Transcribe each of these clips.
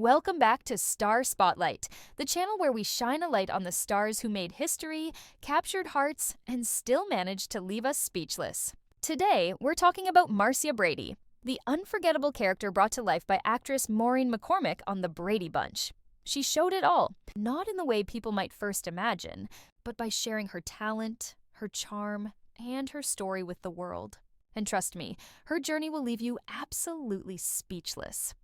Welcome back to Star Spotlight, the channel where we shine a light on the stars who made history, captured hearts, and still managed to leave us speechless. Today, we're talking about Marcia Brady, the unforgettable character brought to life by actress Maureen McCormick on The Brady Bunch. She showed it all, not in the way people might first imagine, but by sharing her talent, her charm, and her story with the world. And trust me, her journey will leave you absolutely speechless.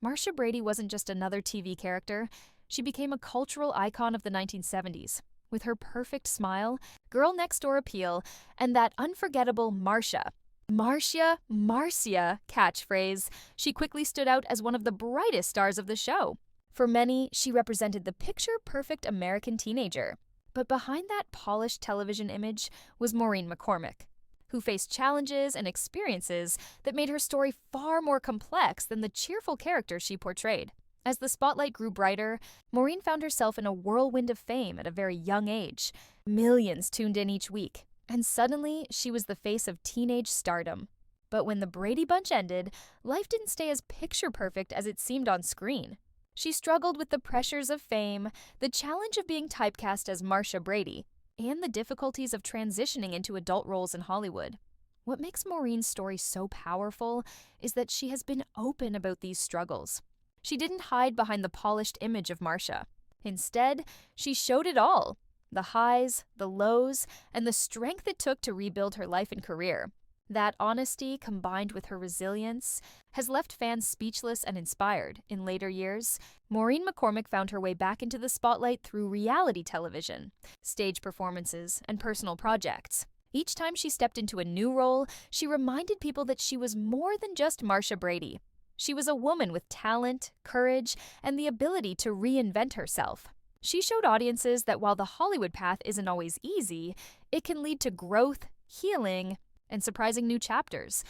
Marcia Brady wasn't just another TV character. She became a cultural icon of the 1970s. With her perfect smile, girl-next-door appeal, and that unforgettable Marcia catchphrase, she quickly stood out as one of the brightest stars of the show. For many, she represented the picture-perfect American teenager. But behind that polished television image was Maureen McCormick, who faced challenges and experiences that made her story far more complex than the cheerful character she portrayed. As the spotlight grew brighter, Maureen found herself in a whirlwind of fame at a very young age. Millions tuned in each week, and suddenly she was the face of teenage stardom. But when the Brady Bunch ended, life didn't stay as picture-perfect as it seemed on screen. She struggled with the pressures of fame, the challenge of being typecast as Marcia Brady, and the difficulties of transitioning into adult roles in Hollywood. What makes Maureen's story so powerful is that she has been open about these struggles. She didn't hide behind the polished image of Marcia. Instead, she showed it all: the highs, the lows, and the strength it took to rebuild her life and career. That honesty, combined with her resilience, has left fans speechless and inspired. In later years, Maureen McCormick found her way back into the spotlight through reality television, stage performances, and personal projects. Each time she stepped into a new role, she reminded people that she was more than just Marcia Brady. She was a woman with talent, courage, and the ability to reinvent herself. She showed audiences that while the Hollywood path isn't always easy, it can lead to growth, healing, and surprising new chapters.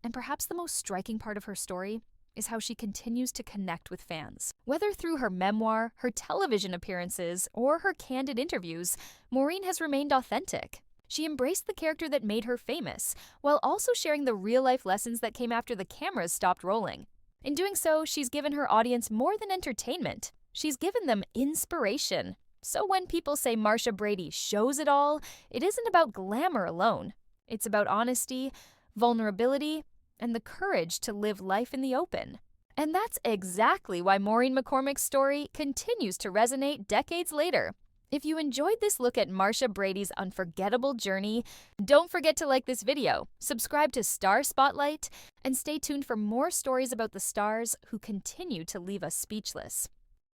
And perhaps the most striking part of her story is how she continues to connect with fans. Whether through her memoir, her television appearances, or her candid interviews, Maureen has remained authentic. She embraced the character that made her famous, while also sharing the real-life lessons that came after the cameras stopped rolling. In doing so, she's given her audience more than entertainment. She's given them inspiration. So when people say Marcia Brady shows it all, it isn't about glamour alone. It's about honesty, vulnerability, and the courage to live life in the open. And that's exactly why Maureen McCormick's story continues to resonate decades later. If you enjoyed this look at Marcia Brady's unforgettable journey, don't forget to like this video, subscribe to Star Spotlight, and stay tuned for more stories about the stars who continue to leave us speechless.